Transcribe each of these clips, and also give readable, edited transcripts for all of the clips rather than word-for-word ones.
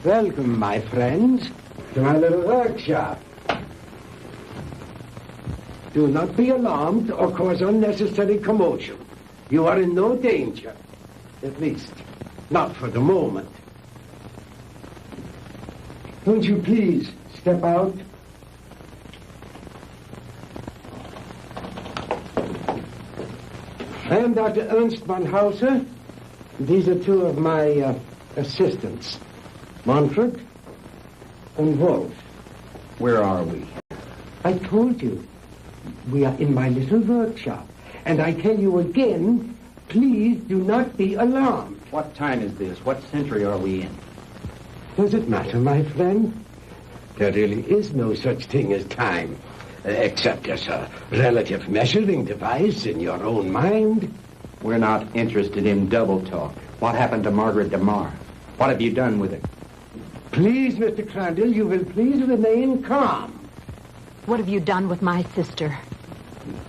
Welcome, my friends, to my little workshop. Do not be alarmed or cause unnecessary commotion. You are in no danger. At least, not for the moment. Won't you please step out? I am Dr. Ernst von Hauser. These are two of my assistants, Manfred and Wolf. Where are we? I told you, we are in my little workshop. And I tell you again, please do not be alarmed. What time is this? What century are we in? Does it matter, my friend? There really is no such thing as time, except as a relative measuring device in your own mind. We're not interested in double talk. What happened to Margaret DeMar? What have you done with her? Please, Mr. Crandall, you will please remain calm. What have you done with my sister?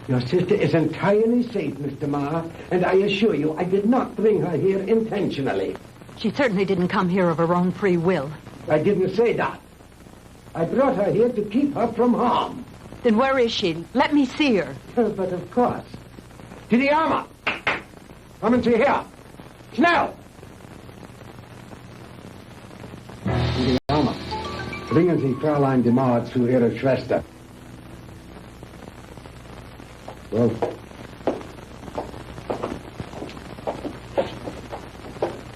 Your sister is entirely safe, Mr. Marr, and I assure you I did not bring her here intentionally. She certainly didn't come here of her own free will. I didn't say that. I brought her here to keep her from harm. Then where is she? Let me see her. But of course. To the armor. Come and see here. Schnell! To the armor. Bringen Sie Fräulein DeMar zu ihrer Schwester. Well,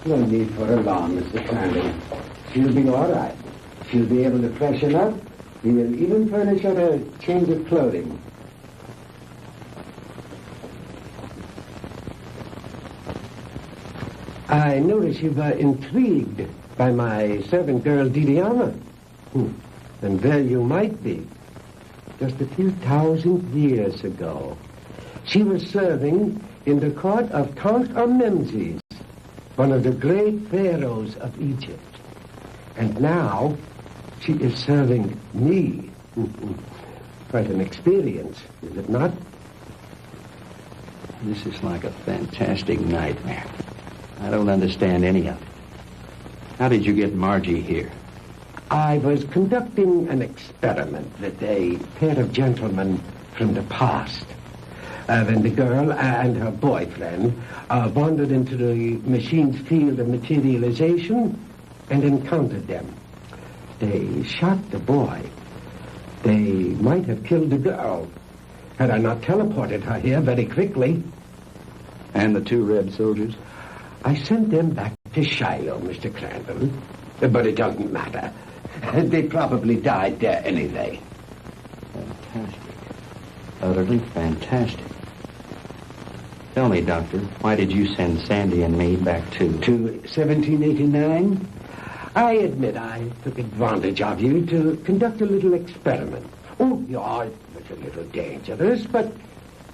no need for alarm, Mr. Crandall. She'll be all right. She'll be able to freshen up. We will even furnish her a change of clothing. I notice you were intrigued by my servant girl, Didiana. And there you might be. Just a few thousand years ago, she was serving in the court of Count Amemses, one of the great pharaohs of Egypt. And now, she is serving me. Quite an experience, is it not? This is like a fantastic nightmare. I don't understand any of it. How did you get Margie here? I was conducting an experiment with a pair of gentlemen from the past. When the girl and her boyfriend wandered into the machine's field of materialization and encountered them. They shot the boy. They might have killed the girl had I not teleported her here very quickly. And the two red soldiers? I sent them back to Shiloh, Mr. Crandall. But it doesn't matter. They probably died there anyway. Fantastic. Utterly fantastic. Tell me, Doctor, why did you send Sandy and me back to 1789? I admit I took advantage of you to conduct a little experiment. Oh, yeah, it was a little dangerous, but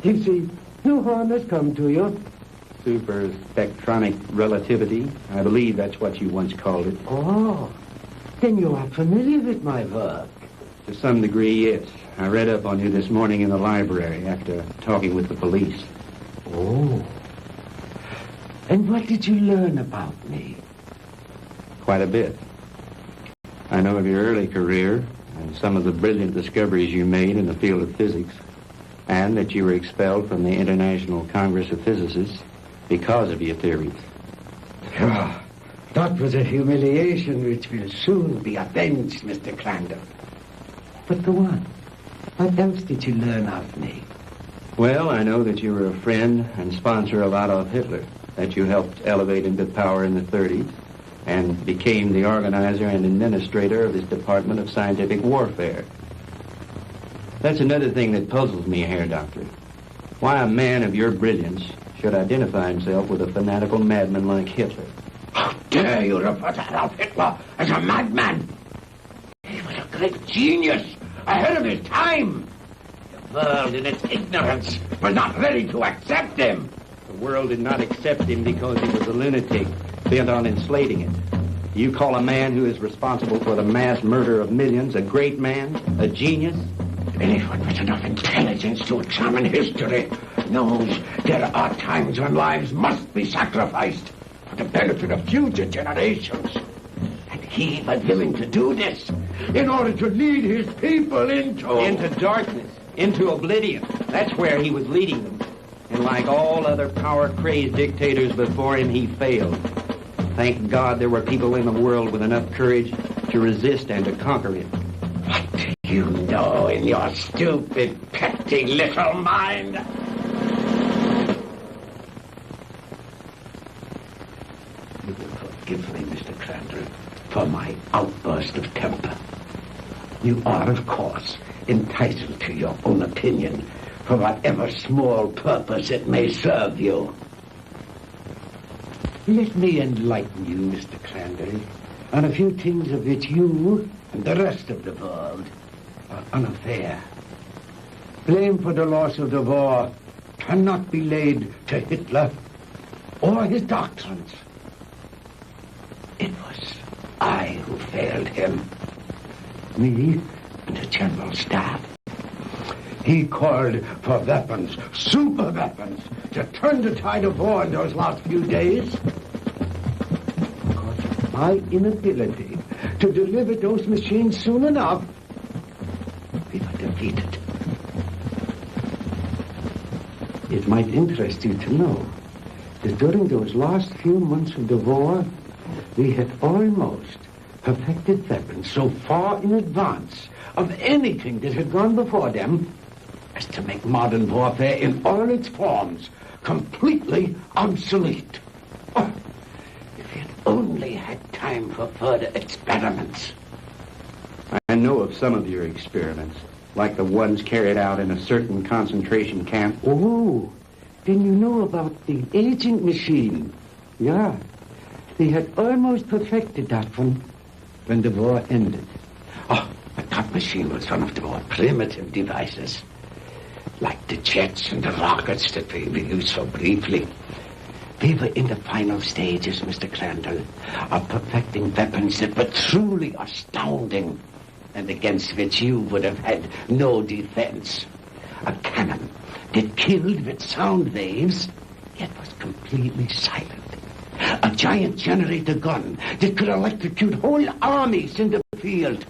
you see, no harm has come to you. Super spectronic relativity? I believe that's what you once called it. Oh, then you are familiar with my work. To some degree, yes. I read up on you this morning in the library after talking with the police. Oh. And what did you learn about me? Quite a bit. I know of your early career and some of the brilliant discoveries you made in the field of physics, and that you were expelled from the International Congress of Physicists because of your theories. Oh, that was a humiliation which will soon be avenged, Mr. Crandall. But go on. What else did you learn of me? Well, I know that you were a friend and sponsor of Adolf Hitler, that you helped elevate him to power in the 30s, and became the organizer and administrator of his Department of Scientific Warfare. That's another thing that puzzles me, Herr Doctor. Why a man of your brilliance should identify himself with a fanatical madman like Hitler. How dare you refer to Adolf Hitler as a madman? He was a great genius, ahead of his time. The world, in its ignorance, was not ready to accept him. The world did not accept him because he was a lunatic bent on enslaving it. You call a man who is responsible for the mass murder of millions a great man, a genius? Anyone with enough intelligence to examine history knows there are times when lives must be sacrificed for the benefit of future generations. And he was willing to do this in order to lead his people into darkness, into oblivion. That's where he was leading them. And like all other power-crazed dictators before him, he failed. Thank God there were people in the world with enough courage to resist and to conquer him. What do you know in your stupid, petty little mind? You will forgive me, Mr. Crandall, for my outburst of temper. You are, of course, entitled to your own opinion, for whatever small purpose it may serve you. Let me enlighten you, Mr. Crandall, on a few things of which you and the rest of the world are unaware. Blame for the loss of the war cannot be laid to Hitler or his doctrines. It was I who failed him. Me and the General Staff. He called for weapons, super weapons, to turn the tide of war in those last few days. Because of my inability to deliver those machines soon enough, we were defeated. It might interest you to know that during those last few months of the war, we had almost perfected weapons so far in advance of anything that had gone before them as to make modern warfare in all its forms completely obsolete. Oh, if we had only had time for further experiments. I know of some of your experiments, like the ones carried out in a certain concentration camp. Oh, then you know about the agent machine. Yeah, they had almost perfected that one when the war ended. Oh, but that machine was one of the more primitive devices, like the jets and the rockets that we used so briefly. We were in the final stages, Mr. Crandall, of perfecting weapons that were truly astounding and against which you would have had no defense. A cannon that killed with sound waves, yet was completely silent. A giant generator gun that could electrocute whole armies in the field.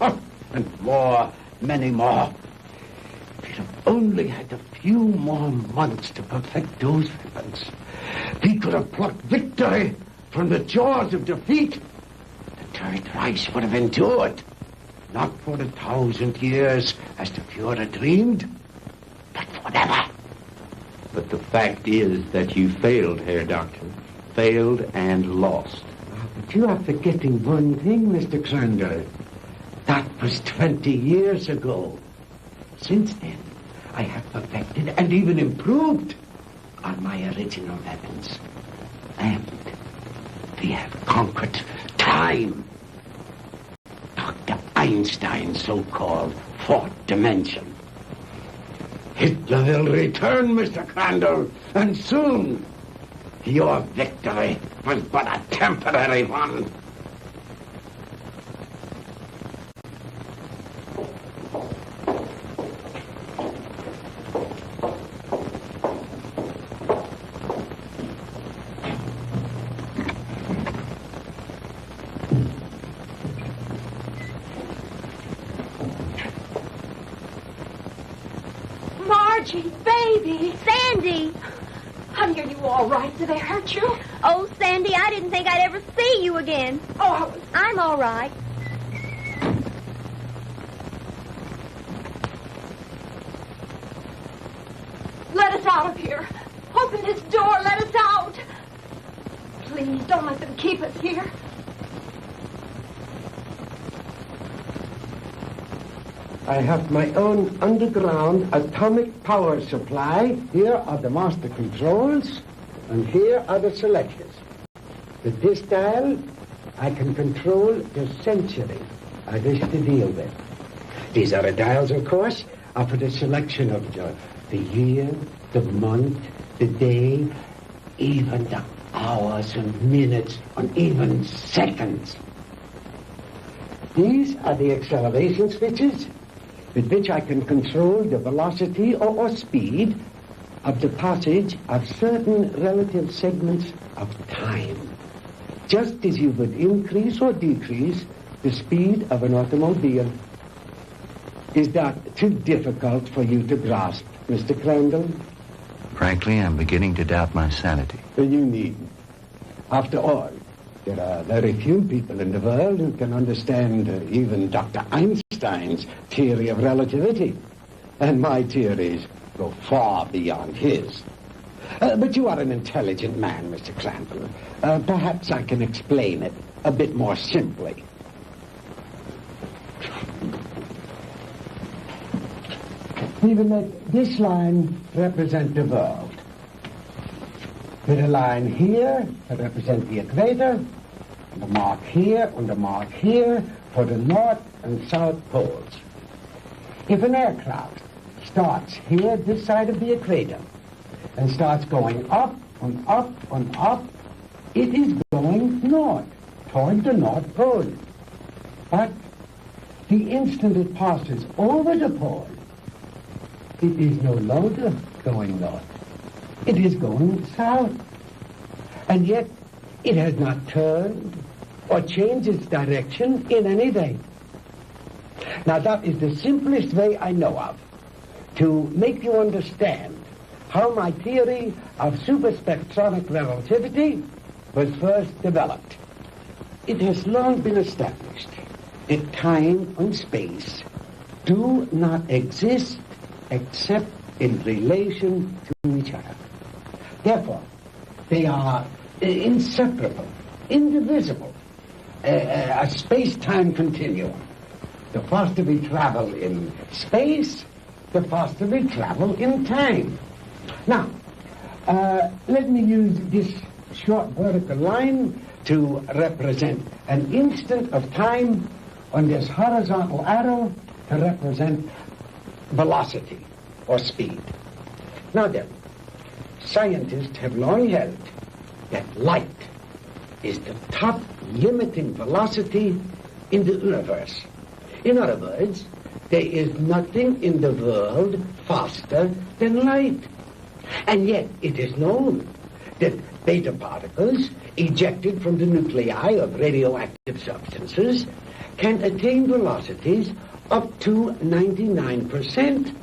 Oh, and more, many more. We'd have only had a few more months to perfect those weapons. We could have plucked victory from the jaws of defeat. The Third Reich would have endured. Not for 1,000 years, as the Führer dreamed, but forever. But the fact is that you failed, Herr Doctor. Failed and lost. But you are forgetting one thing, Mr. Crandall. That was 20 years ago. Since then, I have perfected and even improved on my original weapons. And we have conquered time. Dr. Einstein's so-called fourth dimension. Hitler will return, Mr. Crandall, and soon. Your victory was but a temporary one. Margie, baby. Sandy! Honey, are you all right? Did they hurt you? Oh, Sandy, I didn't think I'd ever see you again. Oh, I'm all right. let us out of here. Open this door. Let us out. Please, don't let them keep us here. I have my own underground atomic power supply. Here are the master controls, and here are the selectors. With this dial, I can control the century I wish to deal with. These other dials, of course, are for the selection of the year, the month, the day, even the hours and minutes, and even seconds. These are the acceleration switches with which I can control the velocity or speed of the passage of certain relative segments of time. just as you would increase or decrease the speed of an automobile. Is that too difficult for you to grasp, Mr. Crandall? Frankly, I'm beginning to doubt my sanity. You needn't. After all, there are very few people in the world who can understand even Dr. Einstein's theory of relativity. And my theories go far beyond his. But you are an intelligent man, Mr. Crandall. Perhaps I can explain it a bit more simply. We will let this line represent the world. With a line here to represent the equator, and a mark here and a mark here for the north and south poles. If an aircraft starts here, this side of the equator, and starts going up and up and up, it is going north, toward the North Pole. But the instant it passes over the pole, it is no longer going north. It is going south. And yet, it has not turned or changed its direction in any way. Now, that is the simplest way I know of to make you understand how my theory of superspectronic relativity was first developed. It has long been established that time and space do not exist except in relation to each other. Therefore, they are inseparable, indivisible, a space-time continuum. The faster we travel in space, the faster we travel in time. Now, let me use this short vertical line to represent an instant of time, on this horizontal arrow to represent velocity or speed. Now then, scientists have long held that light is the top limiting velocity in the universe. In other words, there is nothing in the world faster than light. And yet it is known that beta particles ejected from the nuclei of radioactive substances can attain velocities up to 99%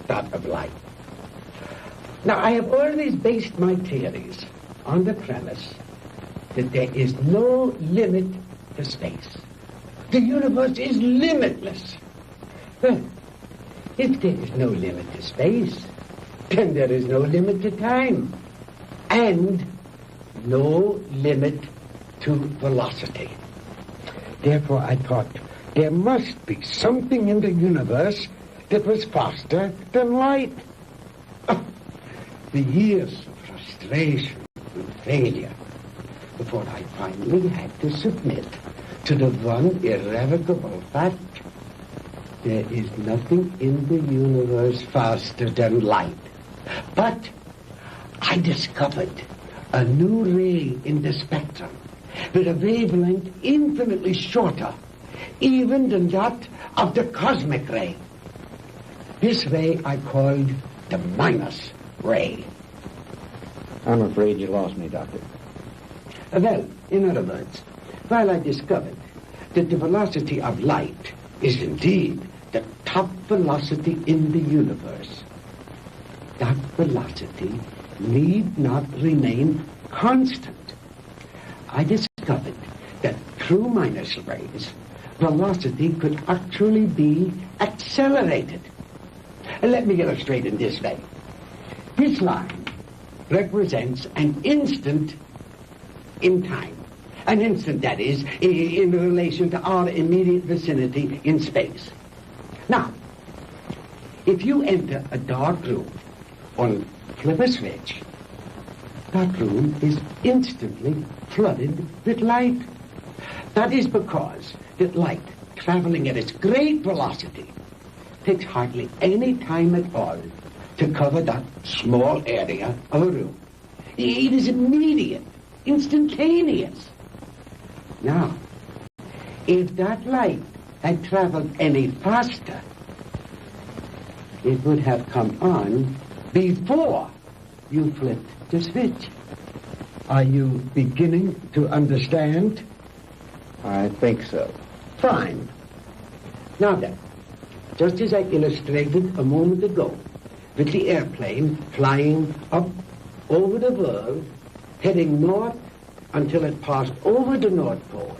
that of light. Now, I have always based my theories on the premise that there is no limit to space. The universe is limitless. Well, if there is no limit to space, then there is no limit to time, and no limit to velocity. Therefore, I thought there must be something in the universe that was faster than light. Oh, the years of frustration and failure before I finally had to submit to the one irrevocable fact: there is nothing in the universe faster than light. But I discovered a new ray in the spectrum with a wavelength infinitely shorter even than that of the cosmic ray. This ray I called the minus ray. I'm afraid you lost me, Doctor. Well, in other words, while I discovered that the velocity of light is indeed the top velocity in the universe, that velocity need not remain constant. I discovered that through minus rays, velocity could actually be accelerated. Let me illustrate in this way. This line represents an instant in time. An instant, that is, in relation to our immediate vicinity in space. Now, if you enter a dark room or flip a switch, that room is instantly flooded with light. That is because that light, traveling at its great velocity, takes hardly any time at all to cover that small area of a room. It is immediate, instantaneous. Now, if that light had traveled any faster, it would have come on before you flipped the switch. Are you beginning to understand? I think so. Fine. Now then, just as I illustrated a moment ago, with the airplane flying up over the world, heading north until it passed over the North Pole.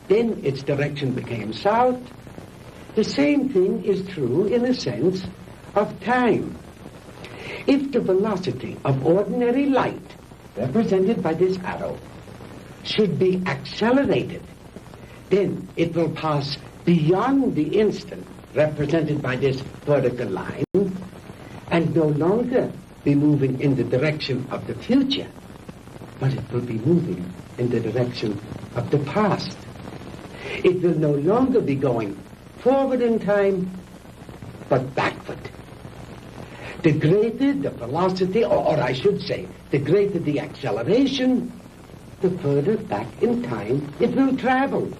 Then its direction became south. The same thing is true, in a sense, of time. If the velocity of ordinary light, represented by this arrow, should be accelerated, then it will pass beyond the instant, represented by this vertical line, and no longer be moving in the direction of the future, but it will be moving in the direction of the past. It will no longer be going forward in time, but backward. The greater the velocity, or I should say, the greater the acceleration, the further back in time it will travel.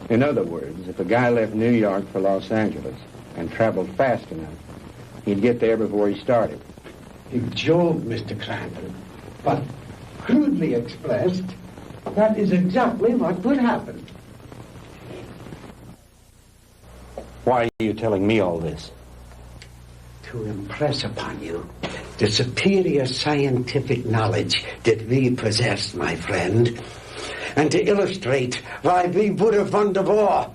In other words, if a guy left New York for Los Angeles and traveled fast enough, he'd get there before he started. Big joke, Mr. Cranton. But crudely expressed, that is exactly what would happen. Why are you telling me all this? To impress upon you the superior scientific knowledge that we possess, my friend, and to illustrate why we would have won the war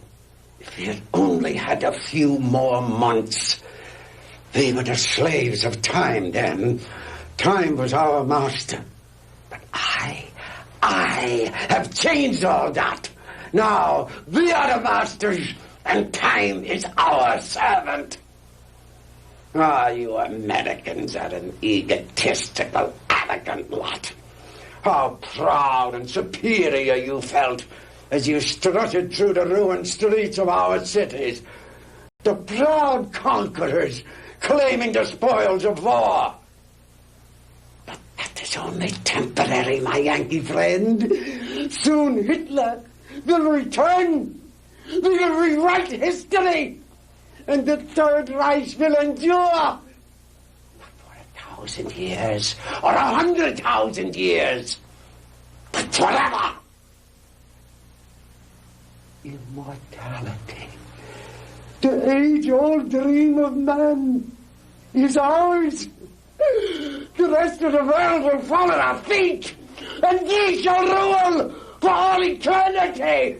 if we had only had a few more months. We were the slaves of time then. Time was our master. But I have changed all that. Now we are the masters, and time is our servant. Ah, you Americans are an egotistical, arrogant lot. How proud and superior you felt as you strutted through the ruined streets of our cities. The proud conquerors claiming the spoils of war. But that is only temporary, my Yankee friend. Soon Hitler will return. We will rewrite history. And the Third Reich will endure. Not for 1,000 years or 100,000 years, but forever. Immortality. The age-old dream of man is ours. The rest of the world will fall at our feet, and we shall rule for all eternity.